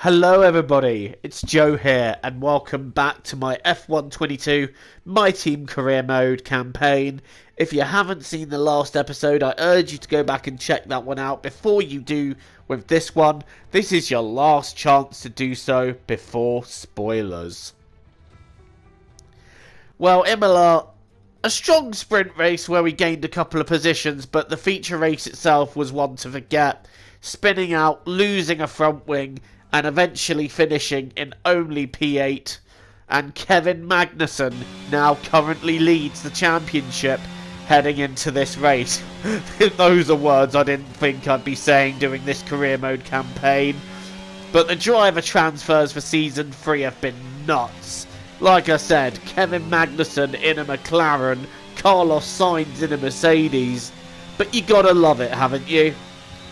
Hello everybody, it's Joe here and welcome back to my F122 My Team Career Mode campaign. If you haven't seen the last episode, I urge you to go back and check that one out before you do with this one. This is your last chance to do so before spoilers. Well, Imola, a strong sprint race where we gained a couple of positions, but the feature race itself was one to forget. Spinning out, losing a front wing, and eventually finishing in only P8. And Kevin Magnussen now currently leads the championship heading into this race. Those are words I didn't think I'd be saying during this career mode campaign. But the driver transfers for season 3 have been nuts. Like I said, Kevin Magnussen in a McLaren, Carlos Sainz in a Mercedes. But you gotta love it, haven't you?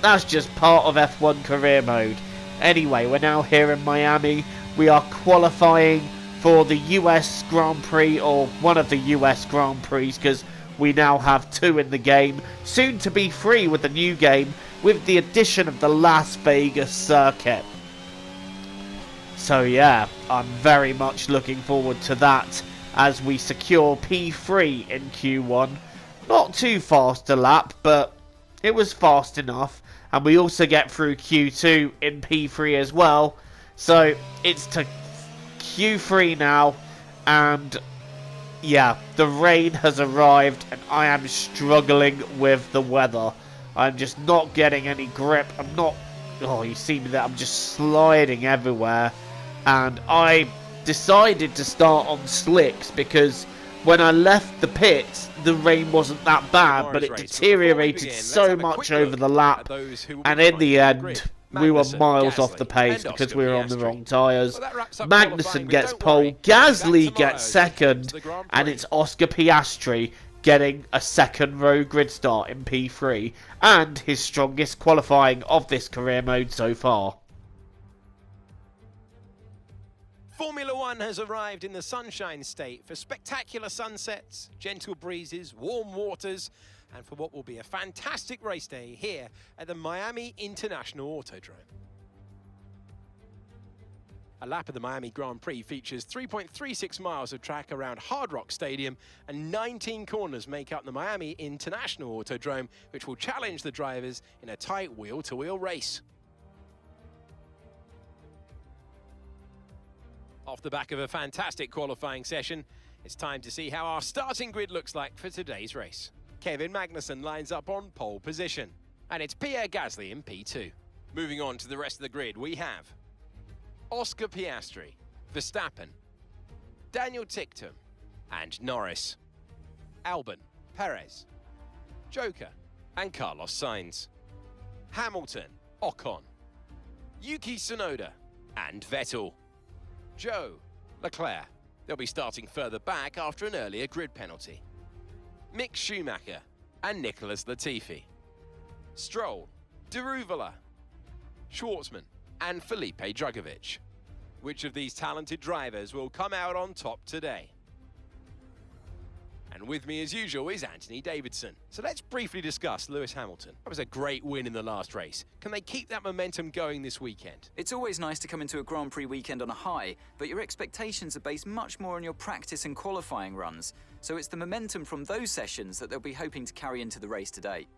That's just part of F1 career mode. Anyway, we're now here in Miami. We are qualifying for the US Grand Prix, or one of the US Grand Prix, because we now have 2 in the game. Soon to be 3 with the new game, with the addition of the Las Vegas circuit. So yeah, I'm very much looking forward to that as we secure P3 in Q1. Not too fast a lap, but it was fast enough. And we also get through Q2 in P3 as well. So it's to Q3 now. And yeah, the rain has arrived and I am struggling with the weather. I'm just not getting any grip. I'm not... Oh, you see me there? I'm just sliding everywhere. And I decided to start on slicks because when I left the pits, the rain wasn't that bad, but it deteriorated so much over the lap, and in the end, we were miles off the pace because we were on the wrong tyres. Magnussen gets pole, Gasly gets second, and it's Oscar Piastri getting a second row grid start in P3, and his strongest qualifying of this career mode so far. Formula One has arrived in the Sunshine State for spectacular sunsets, gentle breezes, warm waters, and for what will be a fantastic race day here at the Miami International Autodrome. A lap of the Miami Grand Prix features 3.36 miles of track around Hard Rock Stadium, and 19 corners make up the Miami International Autodrome, which will challenge the drivers in a tight wheel-to-wheel race. Off the back of a fantastic qualifying session, it's time to see how our starting grid looks like for today's race. Kevin Magnussen lines up on pole position, and it's Pierre Gasly in P2. Moving on to the rest of the grid, we have Oscar Piastri, Verstappen, Daniel Ticktum, and Norris, Albon, Perez, Joker, and Carlos Sainz, Hamilton, Ocon, Yuki Tsunoda, and Vettel. Joe, Leclerc. They'll be starting further back after an earlier grid penalty. Mick Schumacher and Nicholas Latifi. Stroll, Deruvala, Schwartzman and Felipe Drugovich. Which of these talented drivers will come out on top today? And with me as usual is Anthony Davidson. So let's briefly discuss Lewis Hamilton. That was a great win in the last race. Can they keep that momentum going this weekend? It's always nice to come into a Grand Prix weekend on a high, but your expectations are based much more on your practice and qualifying runs. So it's the momentum from those sessions that they'll be hoping to carry into the race today.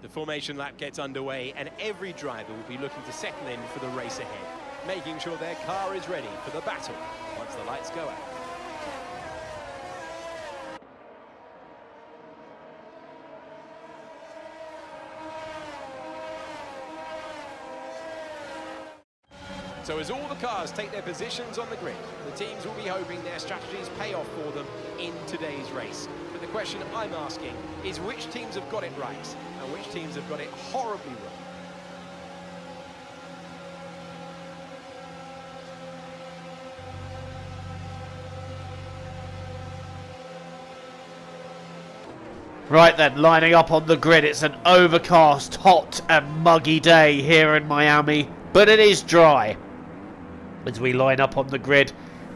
The formation lap gets underway and every driver will be looking to settle in for the race ahead, making sure their car is ready for the battle once the lights go out. So as all the cars take their positions on the grid, the teams will be hoping their strategies pay off for them in today's race. But the question I'm asking is which teams have got it right and which teams have got it horribly wrong? Right then, lining up on the grid, it's an overcast, hot and muggy day here in Miami, but it is dry. As we line up on the grid,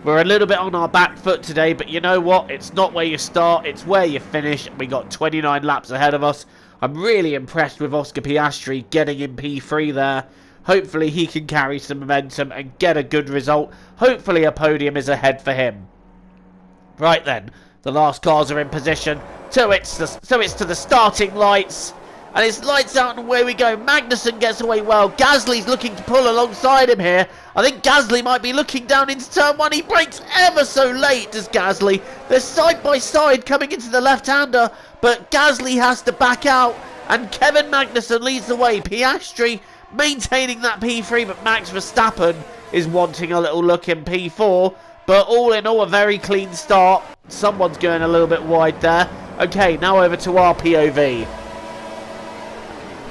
We're a little bit on our back foot today, but you know what? It's not where you start, it's where you finish. We got 29 laps ahead of us. I'm really impressed with Oscar Piastri getting in P3 there. Hopefully he can carry some momentum and get a good result. Hopefully a podium is ahead for him. Right then, the last cars are in position. So it's to the starting lights. And it's lights out and away we go. Magnussen gets away well. Gasly's looking to pull alongside him here. I think Gasly might be looking down into turn 1. He brakes ever so late, does Gasly. They're side by side coming into the left-hander. But Gasly has to back out. And Kevin Magnussen leads the way. Piastri maintaining that P3. But Max Verstappen is wanting a little look in P4. But all in all, a very clean start. Someone's going a little bit wide there. Okay, now over to our POV.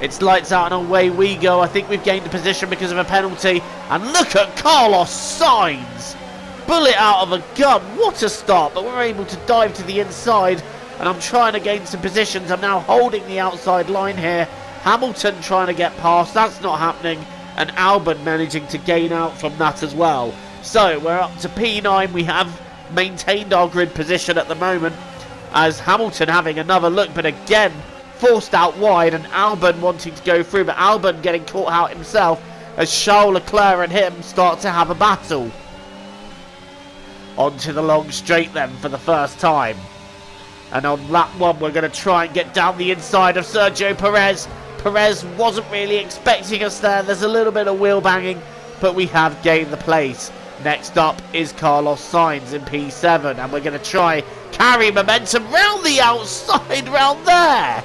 It's lights out and away we go. I think we've gained a position because of a penalty. And look at Carlos Sainz. Bullet out of a gun. What a start. But we're able to dive to the inside. And I'm trying to gain some positions. I'm now holding the outside line here. Hamilton trying to get past. That's not happening. And Albon managing to gain out from that as well. So we're up to P9. We have maintained our grid position at the moment. As Hamilton having another look. But again, forced out wide, and Albon wanting to go through, but Albon getting caught out himself as Charles Leclerc and him start to have a battle. Onto the long straight then for the first time. And on lap 1 we're going to try and get down the inside of Sergio Perez. Perez wasn't really expecting us there. There's a little bit of wheel banging, but we have gained the place. Next up is Carlos Sainz in P7, and we're going to try carry momentum round the outside round there.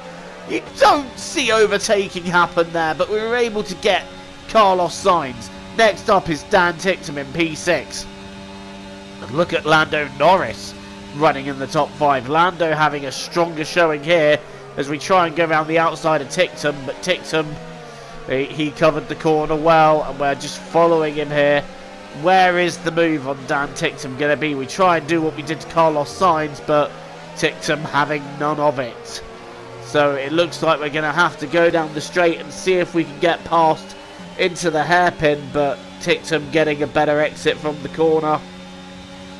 You don't see overtaking happen there, but we were able to get Carlos Sainz. Next up is Dan Ticktum in P6. And look at Lando Norris running in the top 5. Lando having a stronger showing here as we try and go around the outside of Ticktum, but Ticktum, he covered the corner well, and we're just following him here. Where is the move on Dan Ticktum going to be? We try and do what we did to Carlos Sainz, but Ticktum having none of it. So it looks like we're going to have to go down the straight and see if we can get past into the hairpin, but Ticktum getting a better exit from the corner.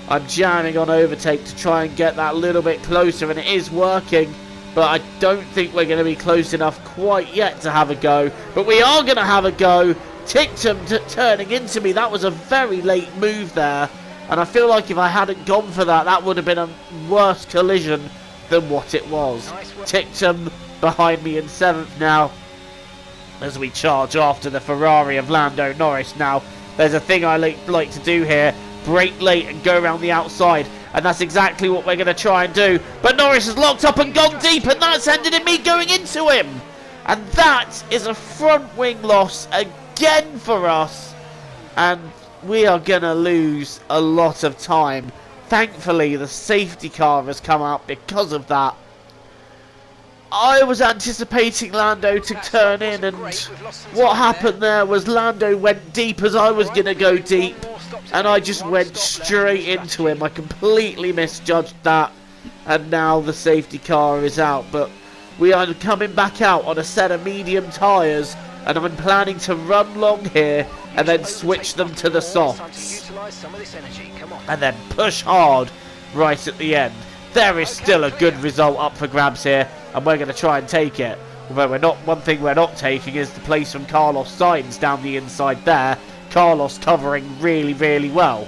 I'm jamming on overtake to try and get that little bit closer, and it is working, but I don't think we're going to be close enough quite yet to have a go. But we are going to have a go. Ticktum turning into me. That was a very late move there, and I feel like if I hadn't gone for that, that would have been a worse collision than what it was. Ticktum behind me in 7th now as we charge after the Ferrari of Lando Norris. Now there's a thing I like to do here, brake late and go around the outside, and that's exactly what we're going to try and do. But Norris has locked up and gone deep, and that's ended in me going into him, and that is a front wing loss again for us, and we are going to lose a lot of time. Thankfully, the safety car has come out because of that. I was anticipating Lando to turn in, and what happened there was Lando went deep as I was going to go deep, and I just went straight into him. I completely misjudged that, and now the safety car is out. But we are coming back out on a set of medium tyres, and I'm planning to run long here and then switch them to the softs and then push hard right at the end. There is still a good result up for grabs here, and we're going to try and take it. Although one thing we're not taking is the place from Carlos Sainz down the inside there. Carlos covering really, really well.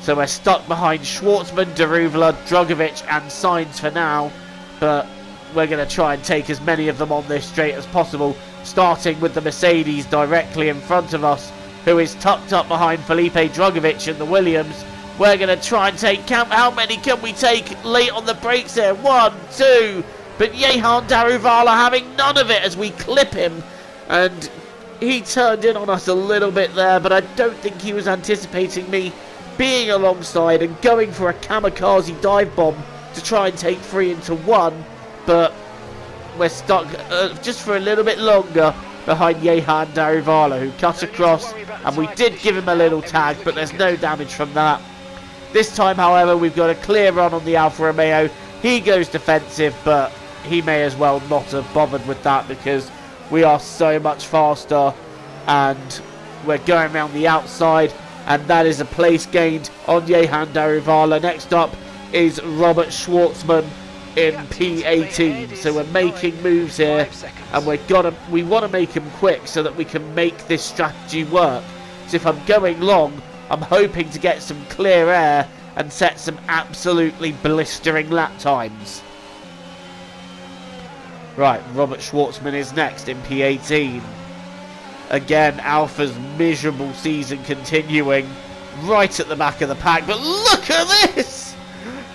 So we're stuck behind Schwartzman, Daruvla, Drugovich and Sainz for now, but we're going to try and take as many of them on this straight as possible, starting with the Mercedes directly in front of us, who is tucked up behind Felipe Drugovich in the Williams. We're going to try and take, how many can we take late on the brakes here? 1, 2, but Jehan Daruvala having none of it as we clip him, and he turned in on us a little bit there, but I don't think he was anticipating me being alongside and going for a kamikaze dive bomb to try and take 3 into 1, but we're stuck just for a little bit longer behind Jehan Daruvala, who cut across, and we did give him a little tag, but there's no damage from that. This time, however, we've got a clear run on the Alfa Romeo. He goes defensive, but he may as well not have bothered with that because we are so much faster, and we're going around the outside, and that is a place gained on Jehan Daruvala. Next up is Robert Schwartzman in P18. So we're making moves here, and we want to make them quick so that we can make this strategy work. So if I'm going long, I'm hoping to get some clear air and set some absolutely blistering lap times. Right, Robert Schwartzman is next in P18. Again, Alpha's miserable season continuing, right at the back of the pack. But look at this!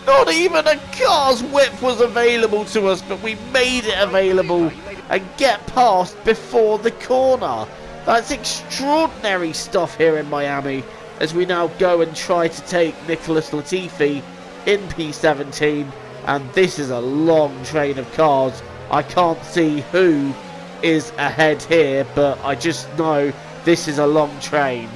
Not even a car's width was available to us, but we made it available and get past before the corner. That's extraordinary stuff here in Miami, as we now go and try to take Nicholas Latifi in P17. And this is a long train of cars. I can't see who is ahead here, but I just know this is a long train.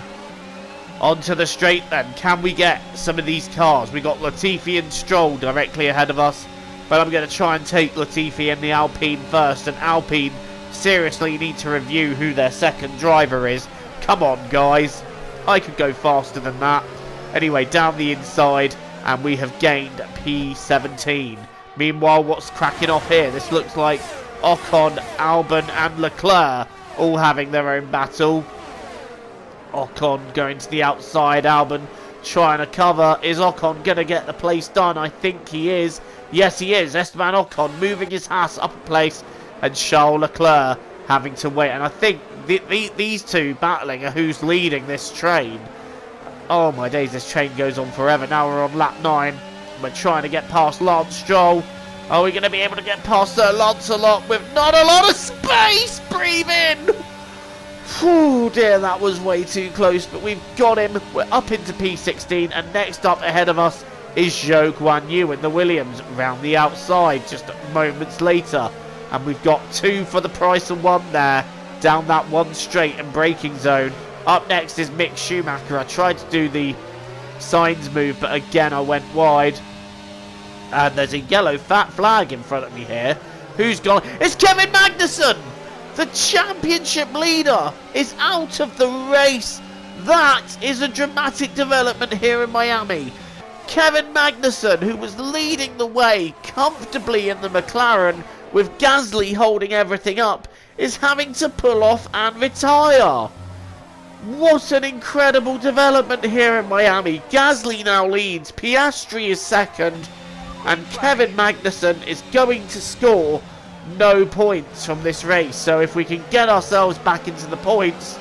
Onto the straight then. Can we get some of these cars? We got Latifi and Stroll directly ahead of us, but I'm going to try and take Latifi and the Alpine first. And Alpine seriously need to review who their second driver is. Come on, guys. I could go faster than that. Anyway, down the inside, and we have gained P17. Meanwhile, what's cracking off here? This looks like Ocon, Albon and Leclerc all having their own battle. Ocon going to the outside, Albon trying to cover. Is Ocon going to get the place done? I think he is. Yes, he is. Esteban Ocon moving his Haas up a place, and Charles Leclerc having to wait. And I think these two battling are who's leading this train. Oh my days, this train goes on forever. Now we're on lap 9. We're trying to get past Lance Stroll. Are we going to be able to get past Sir Lancelot with not a lot of space? Breathe in. Oh dear, that was way too close, but we've got him. We're up into P16, and next up ahead of us is Zhou Guan Yu in the Williams round the outside just moments later. And we've got 2 for the price of 1 there, down that one straight and braking zone. Up next is Mick Schumacher. I tried to do the signs move, but again I went wide. And there's a yellow fat flag in front of me here. Who's gone? It's Kevin Magnussen! The championship leader is out of the race. That is a dramatic development here in Miami. Kevin Magnussen, who was leading the way comfortably in the McLaren with Gasly holding everything up, is having to pull off and retire. What an incredible development here in Miami. Gasly now leads, Piastri is second, and Kevin Magnussen is going to score no points from this race. So if we can get ourselves back into the points,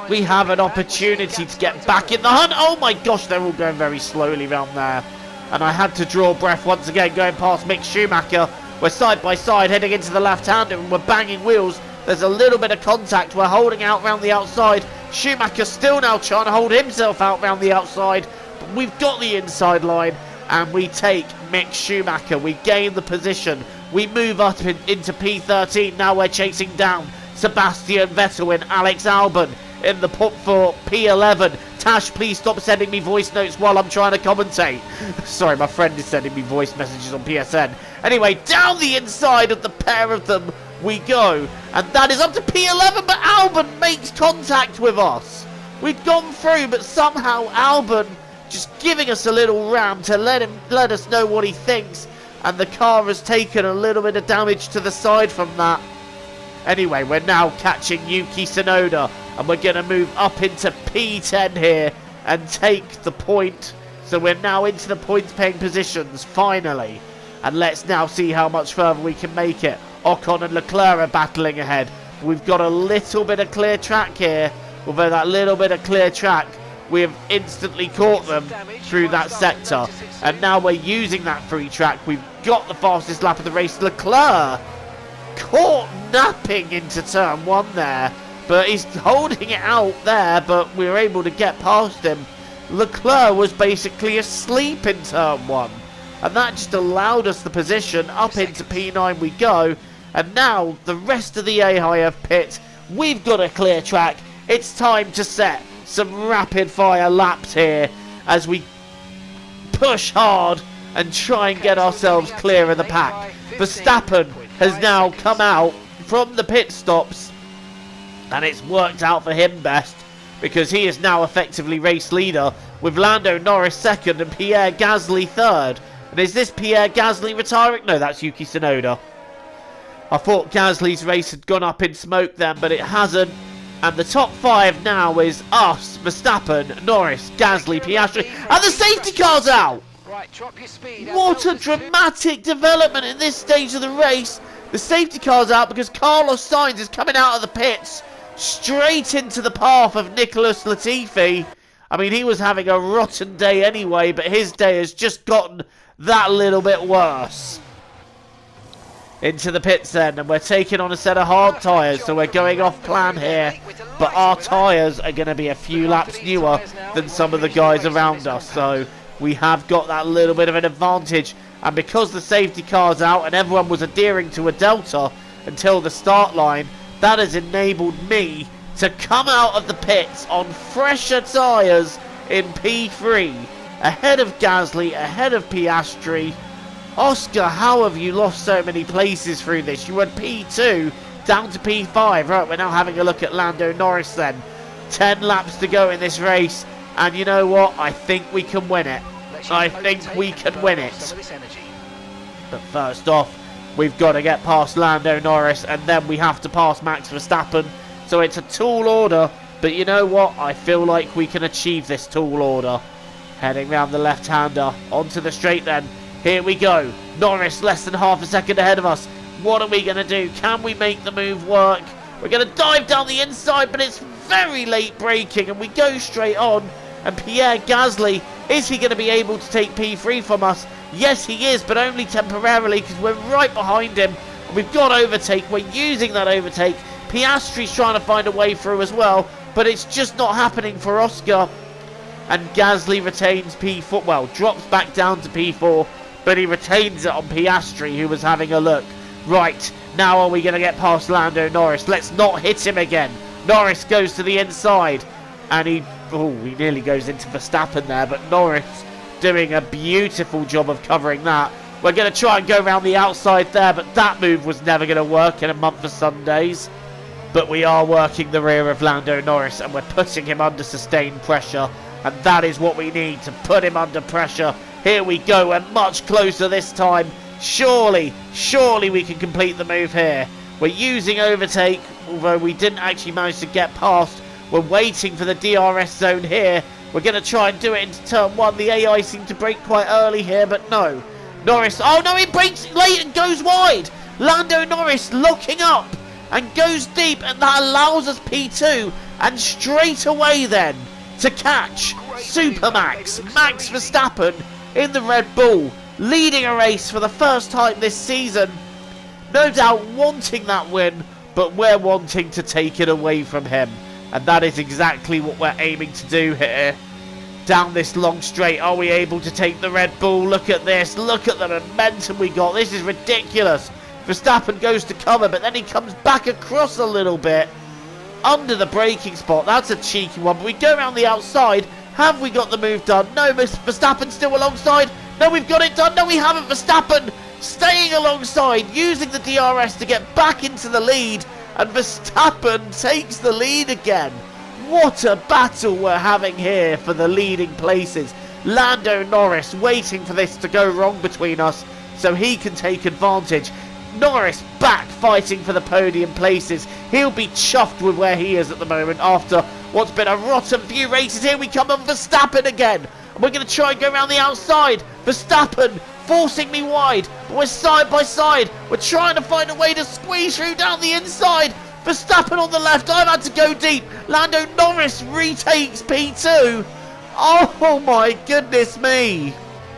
we have an opportunity to get back in the hunt. Oh my gosh, they're all going very slowly around there. And I had to draw breath once again going past Mick Schumacher. We're side by side heading into the left-hander and we're banging wheels. There's a little bit of contact. We're holding out round the outside. Schumacher still now trying to hold himself out round the outside. But we've got the inside line and we take Mick Schumacher. We gain the position. We move up into P13. Now we're chasing down Sebastian Vettel and Alex Albon in the put for P11. Tash, please stop sending me voice notes while I'm trying to commentate. Sorry, my friend is sending me voice messages on PSN. Anyway, down the inside of the pair of them we go. And that is up to P11, but Albon makes contact with us. We'd gone through, but somehow Albon just giving us a little ram to let us know what he thinks. And the car has taken a little bit of damage to the side from that. Anyway, we're now catching Yuki Tsunoda, and we're going to move up into P10 here and take the point. So we're now into the points paying positions, finally. And let's now see how much further we can make it. Ocon and Leclerc are battling ahead. We've got a little bit of clear track here. Although that little bit of clear track, we have instantly caught them through that sector. And now we're using that free track. We've got the fastest lap of the race. Leclerc caught napping into turn 1 there, but he's holding it out there, but we were able to get past him. Leclerc was basically asleep in turn 1, and that just allowed us the position. Up into P9 we go, and now the rest of the AIF pit, we've got a clear track. It's time to set some rapid fire laps here as we push hard and try and get ourselves clear of the pack. Verstappen has now come out from the pit stops, and it's worked out for him best. because he is now effectively race leader, with Lando Norris second and Pierre Gasly third. And is this Pierre Gasly retiring? No, that's Yuki Tsunoda. I thought Gasly's race had gone up in smoke then, but it hasn't. And the top 5 now is us, Verstappen, Norris, Gasly, Piastri, and the safety car's out! Right, drop your speed. What a dramatic development in this stage of the race. The safety car's out because Carlos Sainz is coming out of the pits straight into the path of Nicholas Latifi. I mean, he was having a rotten day anyway, but his day has just gotten that little bit worse. Into the pits then, and we're taking on a set of hard tyres, so we're going off plan here, but our tyres are going to be a few laps newer than some of the guys around us, so we have got that little bit of an advantage. And because the safety car's out and everyone was adhering to a delta until the start line, that has enabled me to come out of the pits on fresher tyres in P3, ahead of Gasly, ahead of Piastri. Oscar, how have you lost so many places through this? You were P2 down to P5. Right, we're now having a look at Lando Norris then. 10 laps to go in this race, and you know what? I think we can win it. I think we can win it. But first off, we've got to get past Lando Norris, and then we have to pass Max Verstappen. So it's a tall order, but you know what? I feel like we can achieve this tall order. Heading round the left-hander, onto the straight then. Here we go. Norris less than half a second ahead of us. What are we going to do? Can we make the move work? We're going to dive down the inside, but it's very late braking, and we go straight on. And Pierre Gasly, is he going to be able to take P3 from us? Yes, he is, but only temporarily, because we're right behind him. And we've got overtake. We're using that overtake. Piastri's trying to find a way through as well, but it's just not happening for Oscar. And Gasly retains P4, well, drops back down to P4, but he retains it on Piastri, who was having a look. Right, now are we going to get past Lando Norris? Let's not hit him again. Norris goes to the inside, and he nearly goes into Verstappen there, but Norris doing a beautiful job of covering that. We're going to try and go around the outside there, but that move was never going to work in a month of Sundays. But we are working the rear of Lando Norris, and we're putting him under sustained pressure, and that is what we need, to put him under pressure. Here we go, we're much closer this time. Surely we can complete the move here. We're using overtake, although we didn't actually manage to get past. We're waiting for the DRS zone here. We're going to try and do it into turn 1. The AI seemed to brake quite early here, but no. Norris, oh no, he brakes late and goes wide. Lando Norris locking up and goes deep, and that allows us P2. And straight away then to catch Supermax, Max Verstappen in the Red Bull, leading a race for the first time this season. No doubt wanting that win, but we're wanting to take it away from him. And that is exactly what we're aiming to do here. Down this long straight, are we able to take the Red Bull? Look at this, look at the momentum we got. This is ridiculous. Verstappen goes to cover, but then he comes back across a little bit under the braking spot. That's a cheeky one, but we go around the outside. Have we got the move done? No, Verstappen still alongside. No, we've got it done. No, we haven't. Verstappen staying alongside, using the DRS to get back into the lead, and Verstappen takes the lead again. What a battle we're having here for the leading places. Lando Norris waiting for this to go wrong between us so he can take advantage. Norris back fighting for the podium places. He'll be chuffed with where he is at the moment after what's been a rotten few races. Here we come on Verstappen again. And we're going to try and go around the outside. Verstappen forcing me wide. But we're side by side. We're trying to find a way to squeeze through down the inside. Verstappen on the left. I've had to go deep. Lando Norris retakes P2. Oh my goodness me.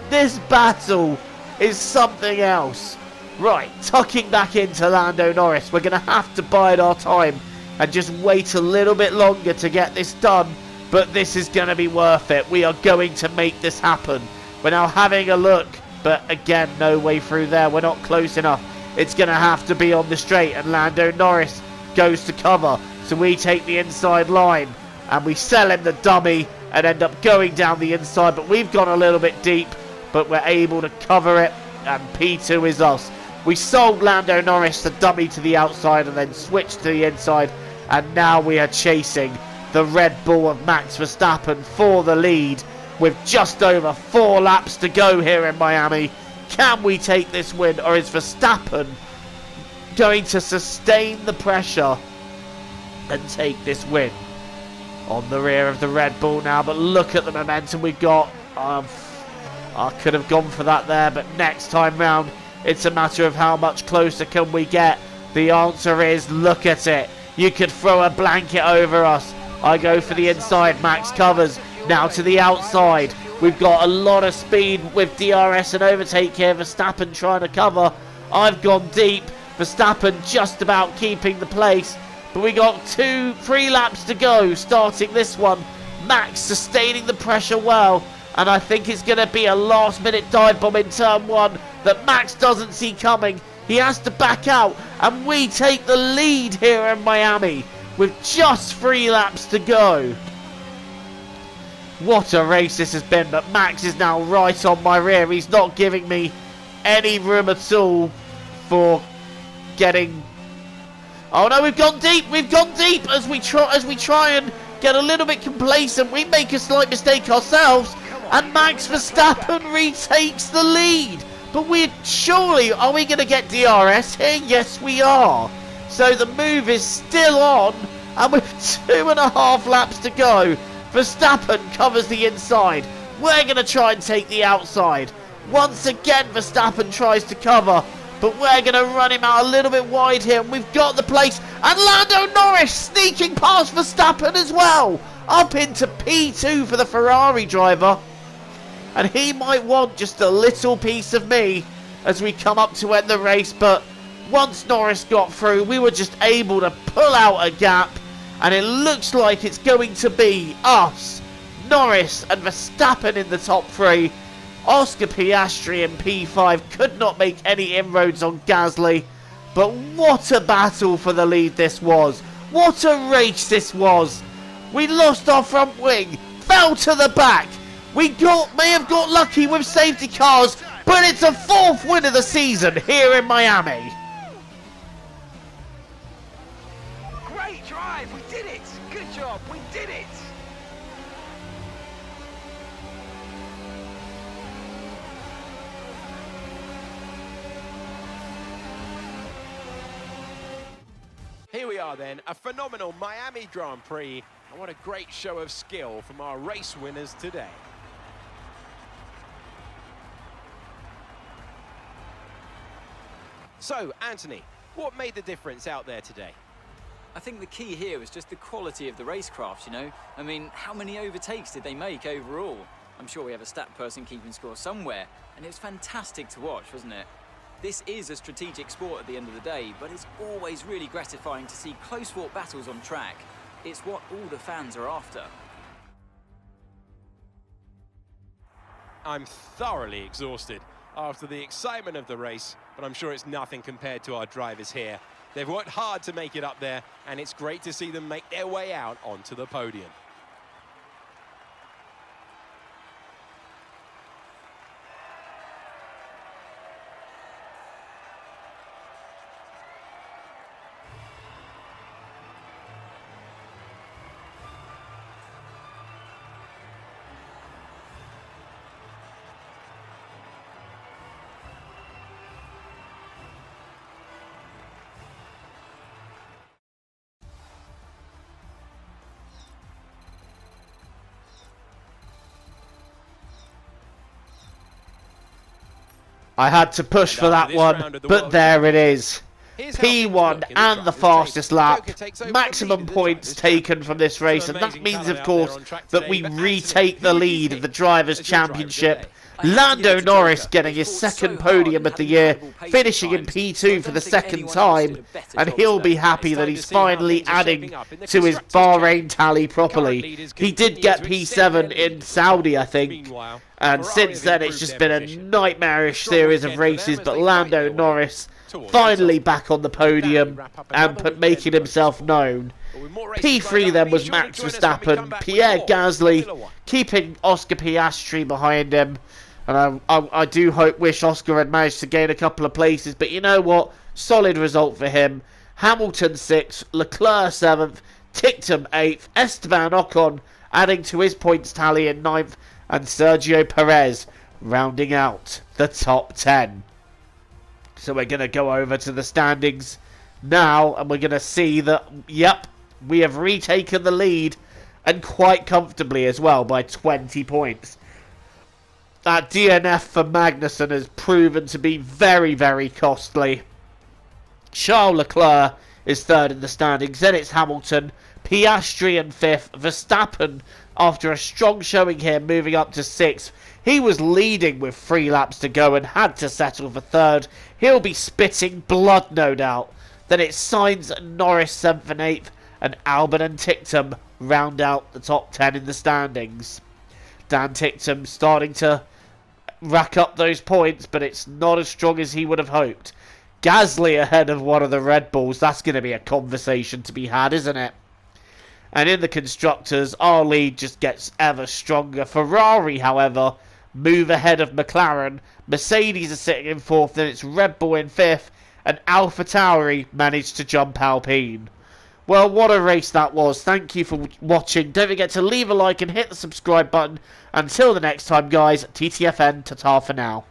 This battle is something else. Right, tucking back into Lando Norris. We're going to have to bide our time and just wait a little bit longer to get this done. But this is going to be worth it. We are going to make this happen. We're now having a look. But again, no way through there. We're not close enough. It's going to have to be on the straight. And Lando Norris goes to cover. So we take the inside line. And we sell him the dummy and end up going down the inside. But we've gone a little bit deep. But we're able to cover it. And P2 is us. We sold Lando Norris the dummy to the outside and then switched to the inside. And now we are chasing the Red Bull of Max Verstappen for the lead with just over 4 laps to go here in Miami. Can we take this win, or is Verstappen going to sustain the pressure and take this win? On the rear of the Red Bull now, but look at the momentum we got. I could have gone for that there, but next time round, it's a matter of how much closer can we get. The answer is, look at it. You could throw a blanket over us. I go for the inside, Max covers. Now to the outside. We've got a lot of speed with DRS and overtake here. Verstappen trying to cover. I've gone deep. Verstappen just about keeping the place. But we got 3 laps to go starting this one. Max sustaining the pressure well. And I think it's going to be a last minute dive bomb in turn 1 that Max doesn't see coming. He has to back out. And we take the lead here in Miami with just 3 laps to go. What a race this has been. But Max is now right on my rear. He's not giving me any room at all for getting... Oh no, we've gone deep as we try and get a little bit complacent. We make a slight mistake ourselves, and Max Verstappen retakes the lead. But are we going to get DRS here? Yes, we are. So the move is still on, and with 2.5 laps to go, Verstappen covers the inside. We're going to try and take the outside. Once again, Verstappen tries to cover, but we're going to run him out a little bit wide here, and we've got the place. And Lando Norris sneaking past Verstappen as well, up into P2 for the Ferrari driver. And he might want just a little piece of me as we come up to end the race, but once Norris got through, we were just able to pull out a gap, and it looks like it's going to be us, Norris and Verstappen in the top 3. Oscar Piastri in P5 could not make any inroads on Gasly, but what a battle for the lead this was. What a race this was. We lost our front wing, fell to the back. We may have got lucky with safety cars, but it's a 4th win of the season here in Miami. Great drive, we did it. Good job, we did it. Here we are then, a phenomenal Miami Grand Prix, and what a great show of skill from our race winners today. So, Anthony, what made the difference out there today? I think the key here was just the quality of the racecraft, you know? I mean, how many overtakes did they make overall? I'm sure we have a stat person keeping score somewhere, and it was fantastic to watch, wasn't it? This is a strategic sport at the end of the day, but it's always really gratifying to see close-fought battles on track. It's what all the fans are after. I'm thoroughly exhausted after the excitement of the race, but I'm sure it's nothing compared to our drivers here. They've worked hard to make it up there, and it's great to see them make their way out onto the podium. I had to push for that one, but there it is. P1 and the fastest lap. Maximum points taken from this race, and that means, of course, that we retake the lead of the Drivers' Championship. Lando Norris getting his 2nd podium of the year, finishing in P2 for the 2nd time, and he'll be happy that he's finally adding to his Bahrain tally properly. He did get P7 in Saudi, I think, and since then it's just been a nightmarish series of races, but Lando Norris finally back on the podium and making himself known. P3 then was Max Verstappen, Pierre Gasly keeping Oscar Piastri behind him. And I do wish Oscar had managed to gain a couple of places, but you know what? Solid result for him. Hamilton 6th, Leclerc 7th, Ticktum 8th, Esteban Ocon adding to his points tally in 9th, and Sergio Perez rounding out the top 10. So we're going to go over to the standings now, and we're going to see that, yep, we have retaken the lead, and quite comfortably as well, by 20 points. That DNF for Magnussen has proven to be very, very costly. Charles Leclerc is third in the standings, then it's Hamilton, Piastri in 5th, Verstappen, after a strong showing here, moving up to 6th. He was leading with 3 laps to go and had to settle for 3rd. He'll be spitting blood, no doubt. Then it's Sainz and Norris 7th and 8th, and Albon and Ticktum round out the top 10 in the standings. Dan Ticktum starting to rack up those points, but it's not as strong as he would have hoped. Gasly ahead of one of the Red Bulls. That's going to be a conversation to be had, isn't it? And in the Constructors, our lead just gets ever stronger. Ferrari, however, move ahead of McLaren. Mercedes are sitting in 4th, then it's Red Bull in 5th, and AlphaTauri managed to jump Alpine. Well, what a race that was. Thank you for watching. Don't forget to leave a like and hit the subscribe button. Until the next time, guys, TTFN, ta-ta for now.